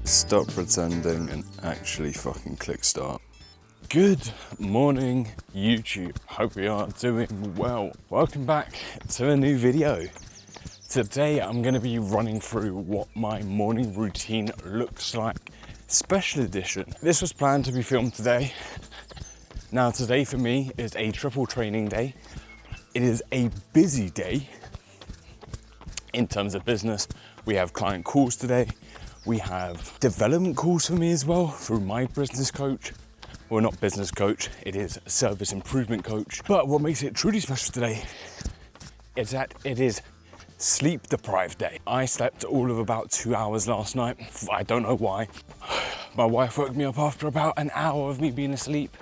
Stop pretending and actually fucking click start. Good morning, YouTube. Hope you are doing well. Welcome back to a new video. Today I'm going to be running through what my morning routine looks like. Special edition. This was planned to be filmed today. Now today for me is a triple training day. It is a busy day in terms of business. We have client calls today. We have development calls for me as well through my business coach. Well, not business coach, it is service improvement coach. But what makes it truly special today is that it is sleep deprived day. I slept all of about 2 hours last night. I don't know why. My wife woke me up after about an hour of me being asleep.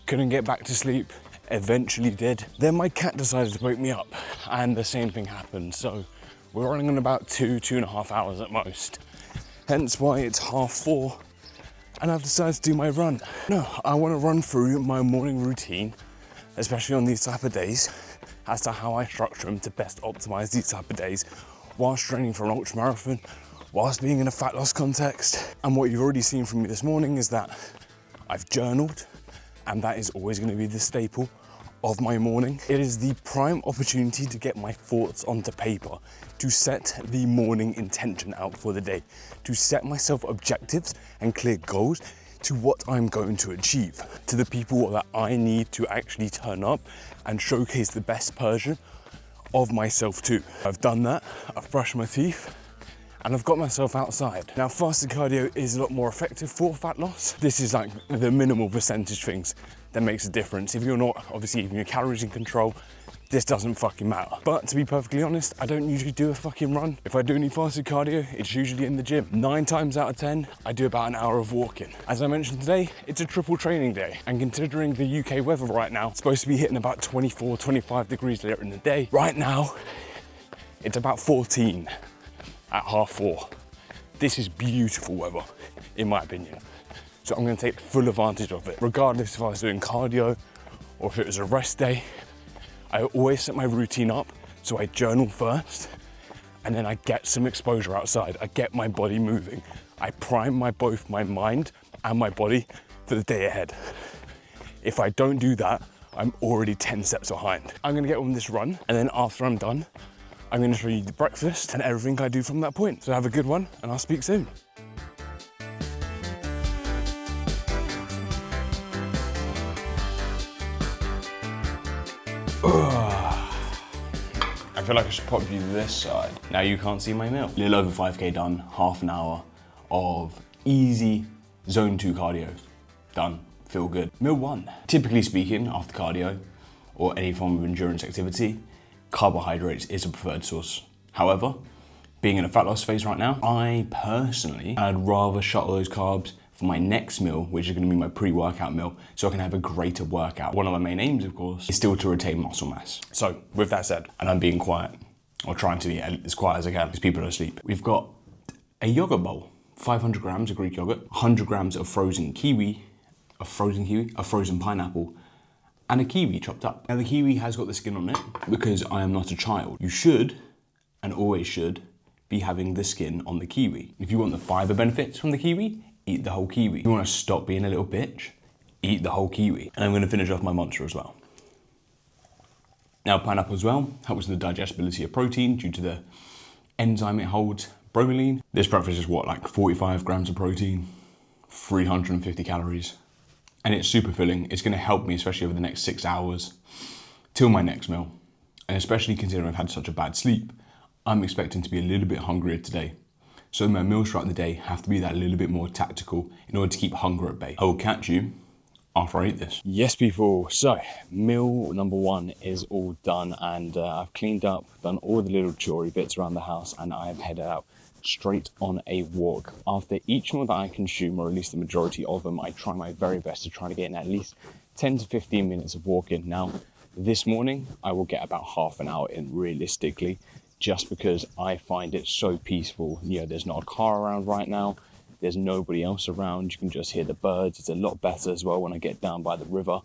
Couldn't get back to sleep, eventually did. Then my cat decided to wake me up and the same thing happened. So we're running on about 2.5 hours at most. Hence why it's 4:30 and I've decided to do my run. No, I want to run through my morning routine, especially on these type of days, as to how I structure them to best optimize these type of days whilst training for an ultramarathon, whilst being in a fat loss context. And what you've already seen from me this morning is that I've journaled, and that is always going to be the staple of my morning. It is the prime opportunity to get my thoughts onto paper, to set the morning intention out for the day, to set myself objectives and clear goals to what I'm going to achieve, to the people that I need to actually turn up and showcase the best version of myself too. I've done that, I've brushed my teeth, and I've got myself outside. Now, fasted cardio is a lot more effective for fat loss. This is like the minimal percentage things that makes a difference. If you're not, obviously, even your calories in control, this doesn't fucking matter. But to be perfectly honest, I don't usually do a fucking run. If I do any fasted cardio, it's usually in the gym. 9 times out of 10, I do about an hour of walking. As I mentioned today, it's a triple training day. And considering the UK weather right now, it's supposed to be hitting about 24, 25 degrees later in the day. Right now, it's about 14 at 4:30. This is beautiful weather, in my opinion. So I'm gonna take full advantage of it. Regardless if I was doing cardio or if it was a rest day, I always set my routine up so I journal first and then I get some exposure outside. I get my body moving. I prime both my mind and my body for the day ahead. If I don't do that, I'm already 10 steps behind. I'm gonna get on this run, and then after I'm done, I'm gonna show you the breakfast and everything I do from that point. So have a good one, and I'll speak soon. I feel like I should pop you this side. Now you can't see my meal. Little over 5K done, half an hour of easy zone 2 cardio. Done, feel good. Meal 1. Typically speaking, after cardio or any form of endurance activity, carbohydrates is a preferred source. However, being in a fat loss phase right now, I personally, I'd rather shuttle those carbs for my next meal, which is gonna be my pre-workout meal, so I can have a greater workout. One of my main aims, of course, is still to retain muscle mass. So with that said, and I'm being quiet, or trying to be as quiet as I can because people are asleep, we've got a yogurt bowl, 500 grams of Greek yogurt, 100 grams of frozen kiwi, a frozen pineapple, and a kiwi chopped up. Now the kiwi has got the skin on it because I am not a child. You should, and always should, be having the skin on the kiwi. If you want the fiber benefits from the kiwi, eat the whole kiwi. If you want to stop being a little bitch, eat the whole kiwi. And I'm going to finish off my mantra as well. Now pineapple as well helps with the digestibility of protein due to the enzyme it holds, bromelain. This breakfast is what, like 45 grams of protein, 350 calories. And it's super filling. It's going to help me, especially over the next 6 hours till my next meal. And especially considering I've had such a bad sleep, I'm expecting to be a little bit hungrier today. So my meals throughout the day have to be that little bit more tactical in order to keep hunger at bay. I will catch you after I eat this. Yes, people. So meal number 1 is all done, and I've cleaned up, done all the little chorey bits around the house, and I have headed out straight on a walk. After each meal that I consume, or at least the majority of them, I try my very best to try to get in at least 10 to 15 minutes of walking. Now, this morning, I will get about half an hour in realistically, just because I find it so peaceful. You know, there's not a car around right now. There's nobody else around. You can just hear the birds. It's a lot better as well when I get down by the river.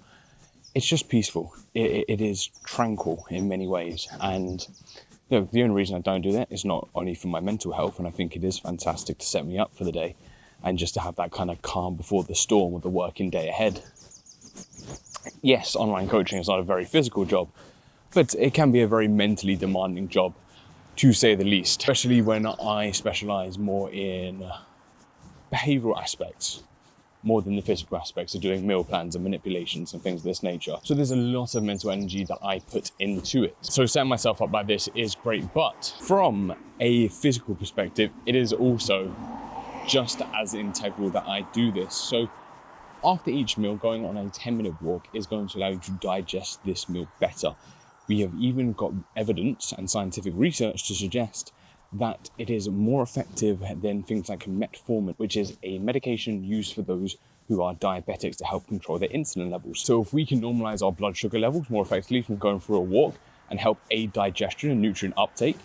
It's just peaceful. It is tranquil in many ways. And you know, the only reason I don't do that is not only for my mental health, and I think it is fantastic to set me up for the day, and just to have that kind of calm before the storm with the working day ahead. Yes, online coaching is not a very physical job, but it can be a very mentally demanding job, to say the least, especially when I specialize more in behavioral aspects, more than the physical aspects of doing meal plans and manipulations and things of this nature. So there's a lot of mental energy that I put into it. So setting myself up like this is great, but from a physical perspective, it is also just as integral that I do this. So after each meal, going on a 10-minute walk is going to allow you to digest this meal better. We have even got evidence and scientific research to suggest that it is more effective than things like metformin, which is a medication used for those who are diabetics to help control their insulin levels. So if we can normalize our blood sugar levels more effectively from going for a walk and help aid digestion and nutrient uptake,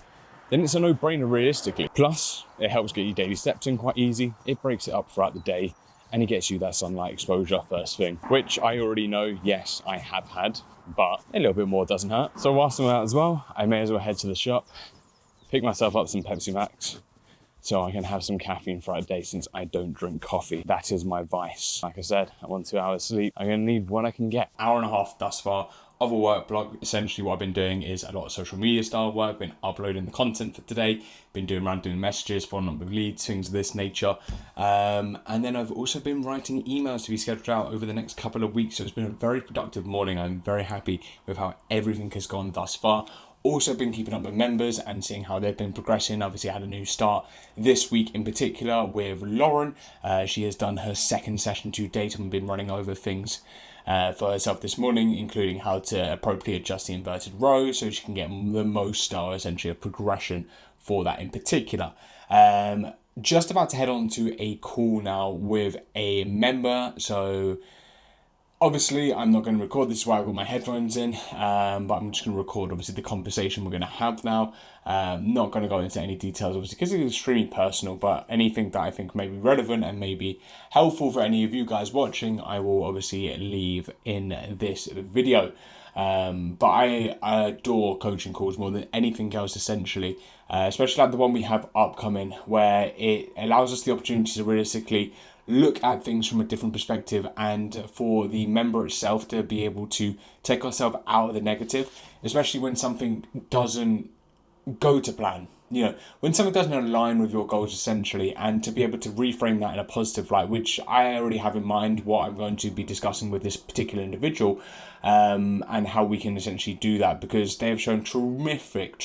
then it's a no-brainer realistically. Plus, it helps get your daily steps in quite easy. It breaks it up throughout the day, and it gets you that sunlight exposure first thing, which I already know, yes, I have had, but a little bit more doesn't hurt. So whilst I'm out as well, I may as well head to the shop, pick myself up some Pepsi Max, so I can have some caffeine throughout the day since I don't drink coffee. That is my vice. Like I said, I want 2 hours sleep. I'm gonna need what I can get. Hour and a half thus far of a work blog. Essentially what I've been doing is a lot of social media style work, been uploading the content for today, been doing random messages, following up with leads, things of this nature. And then I've also been writing emails to be scheduled out over the next couple of weeks. So it's been a very productive morning. I'm very happy with how everything has gone thus far. Also been keeping up with members and seeing how they've been progressing. Obviously, I had a new start this week in particular with Lauren. She has done her second session to date and been running over things for herself this morning, including how to appropriately adjust the inverted row so she can get the most style, essentially, of progression for that in particular. Just about to head on to a call now with a member. So obviously, I'm not going to record. This is why I've got my headphones in, but I'm just going to record, obviously, the conversation we're going to have now. Not going to go into any details, obviously, because it's extremely personal, but anything that I think may be relevant and may be helpful for any of you guys watching, I will obviously leave in this video. But I adore coaching calls more than anything else, essentially, especially like the one we have upcoming, where it allows us the opportunity to realistically look at things from a different perspective, and for the member itself to be able to take ourselves out of the negative, especially when something doesn't go to plan. You know, when something doesn't align with your goals, essentially, and to be able to reframe that in a positive light, which I already have in mind what I'm going to be discussing with this particular individual, and how we can essentially do that, because they have shown terrific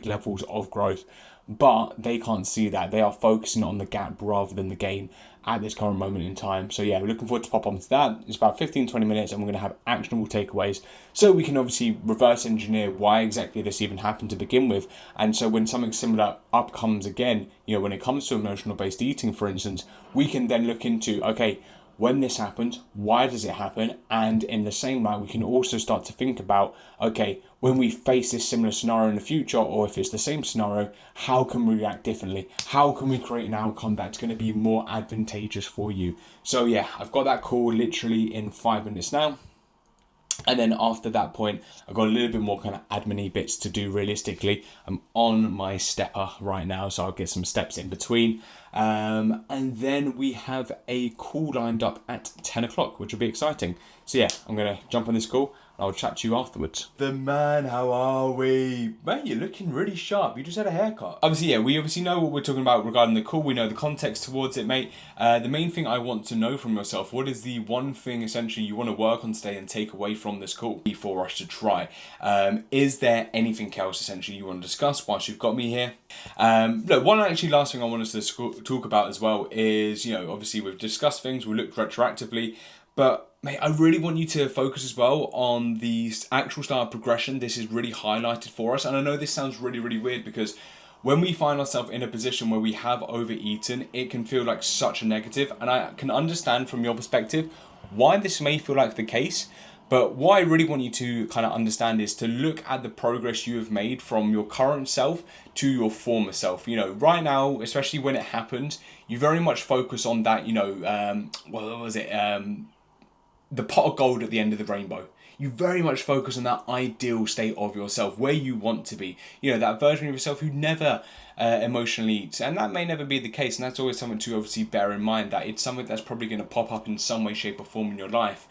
levels of growth, but they can't see that. They are focusing on the gap rather than the gain at this current moment in time. So yeah, we're looking forward to pop on to that. It's about 15-20 minutes and we're going to have actionable takeaways so we can obviously reverse engineer why exactly this even happened to begin with. And so when something similar up comes again, you know, when it comes to emotional based eating, for instance, we can then look into, okay, when this happens, why does it happen? And in the same light, we can also start to think about, okay, when we face this similar scenario in the future, or if it's the same scenario, how can we react differently? How can we create an outcome that's going to be more advantageous for you? So yeah, I've got that call literally in 5 minutes now. And then after that point, I've got a little bit more kind of admin-y bits to do realistically. I'm on my stepper right now, so I'll get some steps in between. And then we have a call lined up at 10 o'clock, which will be exciting. So yeah, I'm going to jump on this call. I'll chat to you afterwards. The man, how are we? Man, you're looking really sharp. You just had a haircut. Obviously, yeah, we obviously know what we're talking about regarding the call. We know the context towards it, mate. The main thing I want to know from yourself, what is the one thing essentially you want to work on today and take away from this call for us to try? Is there anything else essentially you want to discuss whilst you've got me here? Look, one actually last thing I want us to talk about as well is, you know, obviously we've discussed things, we looked retroactively, but mate, I really want you to focus as well on the actual style of progression. This is really highlighted for us. And I know this sounds really weird, because when we find ourselves in a position where we have overeaten, it can feel like such a negative. And I can understand from your perspective why this may feel like the case. But what I really want you to kind of understand is to look at the progress you have made from your current self to your former self. You know, right now, especially when it happened, you very much focus on that, you know, what was it? The pot of gold at the end of the rainbow. you very much focus on that ideal state of yourself, where you want to be. You know, that version of yourself who never emotionally eats. And that may never be the case. And that's always something to obviously bear in mind, that it's something that's probably going to pop up in some way, shape or form in your life.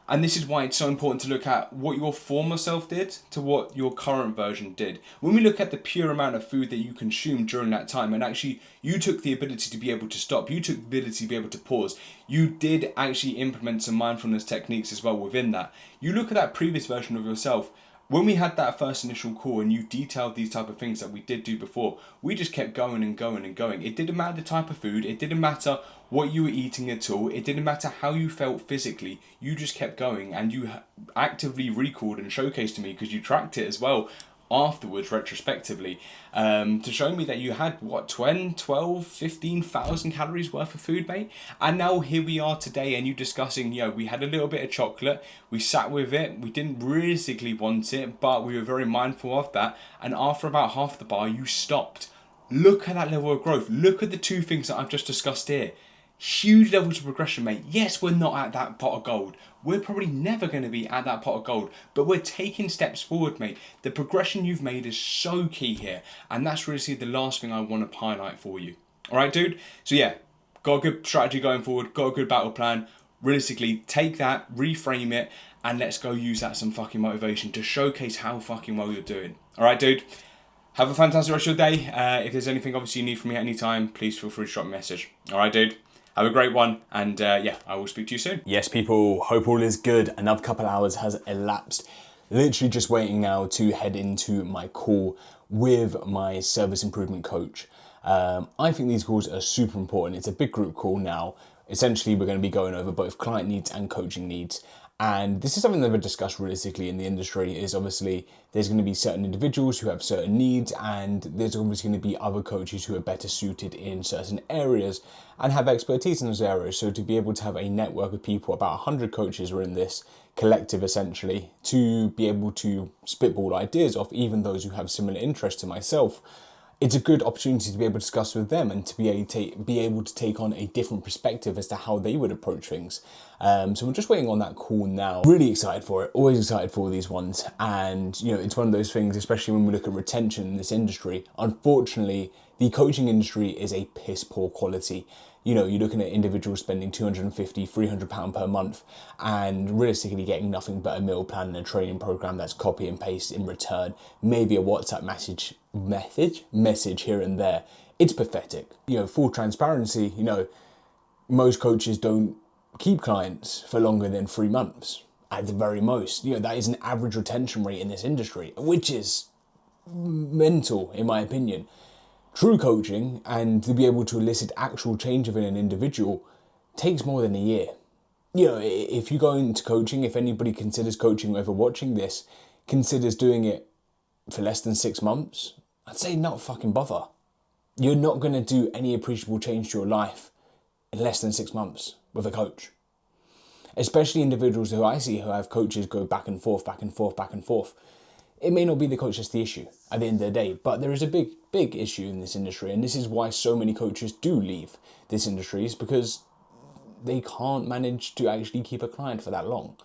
And this is why it's so important to look at what your former self did to what your current version did. When we look at the pure amount of food that you consumed during that time, and actually you took the ability to be able to stop, you took the ability to be able to pause, you did actually implement some mindfulness techniques as well within that. You look at that previous version of yourself. When we had that first initial call and you detailed these type of things that we did do before, we just kept going and going and going. It didn't matter the type of food, it didn't matter what you were eating at all, it didn't matter how you felt physically, you just kept going, and you actively recalled and showcased to me, because you tracked it as well afterwards retrospectively, to show me that you had what, 15,000 calories worth of food, mate. And now here we are today, and you discussing, you know, we had a little bit of chocolate, we sat with it, we didn't realistically want it, but we were very mindful of that, and after about half the bar you stopped. Look at that level of growth. Look at the two things that I've just discussed here. Huge levels of progression, mate. Yes, we're not at that pot of gold. We're probably never going to be at that pot of gold, but we're taking steps forward, mate. The progression you've made is so key here, and that's really the last thing I want to highlight for you. All right, dude? So yeah, got a good strategy going forward, got a good battle plan. Realistically, take that, reframe it, and let's go use that as some fucking motivation to showcase how fucking well you're doing. All right, dude? Have a fantastic rest of your day. If there's anything obviously you need from me at any time, please feel free to drop me a message. All right, dude? Have a great one, and yeah, I will speak to you soon. Yes, people, hope all is good. Another couple hours has elapsed. Literally just waiting now to head into my call with my service improvement coach. I think these calls are super important. It's a big group call now. Essentially, we're going to be going over both client needs and coaching needs. And this is something that we've discussed realistically in the industry, is obviously there's going to be certain individuals who have certain needs, and there's obviously going to be other coaches who are better suited in certain areas and have expertise in those areas. So to be able to have a network of people, about 100 coaches are in this collective essentially, to be able to spitball ideas off even those who have similar interests to myself, it's a good opportunity to be able to discuss with them and to be able to take on a different perspective as to how they would approach things. So we're just waiting on that call now. Really excited for it, always excited for all these ones. And you know, it's one of those things, especially when we look at retention in this industry. Unfortunately, the coaching industry is a piss poor quality. You know, you're looking at individuals spending £250, £300 per month and realistically getting nothing but a meal plan and a training program that's copy and paste in return. Maybe a WhatsApp message here and there. It's pathetic. You know, full transparency, you know, most coaches don't keep clients for longer than 3 months at the very most. You know, that is an average retention rate in this industry, which is mental in my opinion. True coaching, and to be able to elicit actual change within an individual, takes more than a year. You know, if you go into coaching, if anybody considers coaching over watching this, considers doing it for less than 6 months, I'd say not fucking bother. You're not going to do any appreciable change to your life in less than 6 months with a coach. Especially individuals who I see who have coaches go back and forth, back and forth, back and forth. It may not be the coach that's the issue at the end of the day, but there is a big issue in this industry, and this is why so many coaches do leave this industry, is because they can't manage to actually keep a client for that long.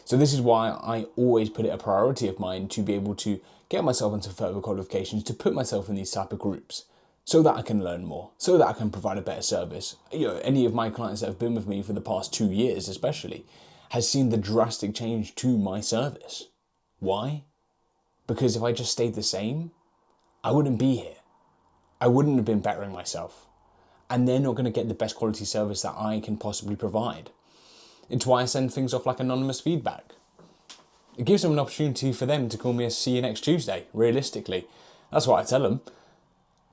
So this is why I always put it a priority of mine to be able to get myself into further qualifications, to put myself in these type of groups, so that I can learn more, so that I can provide a better service. You know, any of my clients that have been with me for the past 2 years especially has seen the drastic change to my service. Why? Because if I just stayed the same, I wouldn't be here. I wouldn't have been bettering myself. And they're not going to get the best quality service that I can possibly provide. It's why I send things off like anonymous feedback. It gives them an opportunity for them to call me a see you next Tuesday, realistically. That's what I tell them.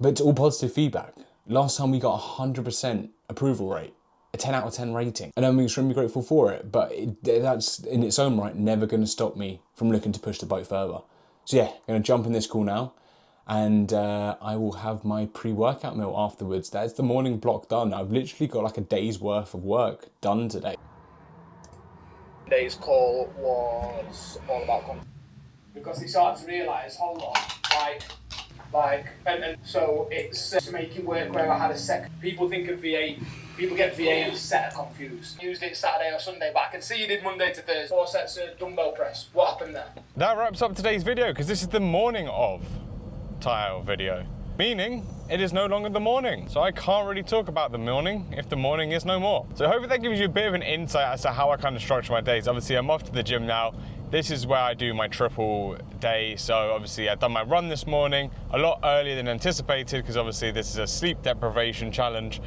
But it's all positive feedback. Last time we got 100% approval rate, a 10 out of 10 rating. And I'm extremely grateful for it, but that's in its own right never going to stop me from looking to push the boat further. So yeah, going to jump in this call now, and I will have my pre-workout meal afterwards. That's the morning block done. I've literally got like a day's worth of work done today. Today's call was all about because he started to realise, hold on, like Like, and so it's to make it work where I had a second. People think of VA, people get VA and set confused. Used it Saturday or Sunday, but I can see you did Monday to Thursday. 4 sets of dumbbell press. What happened there? That wraps up today's video, because this is the morning of tile video. Meaning, it is no longer the morning. So I can't really talk about the morning if the morning is no more. So I hope that gives you a bit of an insight as to how I kind of structure my days. Obviously, I'm off to the gym now. This is where I do my triple day. So obviously I've done my run this morning a lot earlier than anticipated, because obviously this is a sleep deprivation challenge,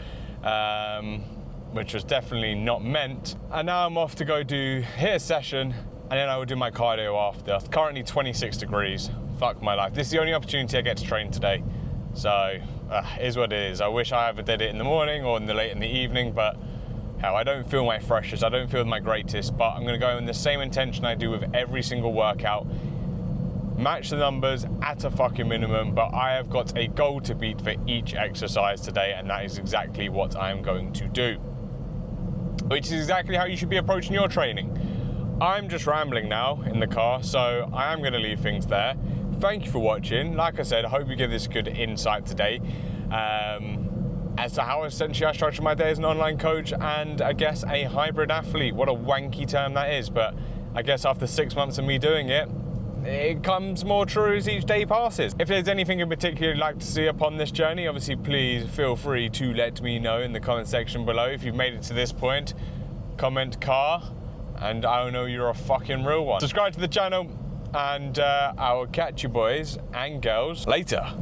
which was definitely not meant. And now I'm off to go hit a session, and then I will do my cardio after. It's currently 26 degrees. Fuck my life. This is the only opportunity I get to train today. So, is what it is. I wish I either did it in the morning or late in the evening, but hell, I don't feel my freshest, I don't feel my greatest, but I'm gonna go in the same intention I do with every single workout. Match the numbers at a fucking minimum, but I have got a goal to beat for each exercise today, and that is exactly what I'm going to do. Which is exactly how you should be approaching your training. I'm just rambling now in the car, so I am gonna leave things there. Thank you for watching. Like I said, I hope you give this a good insight today as to how essentially I structure my day as an online coach and I guess a hybrid athlete. What a wanky term that is, but I guess after 6 months of me doing it, it comes more true as each day passes. If there's anything in particular you'd like to see upon this journey, obviously please feel free to let me know in the comment section below. If you've made it to this point, comment car, and I'll know you're a fucking real one. Subscribe to the channel, and I will catch you boys and girls later.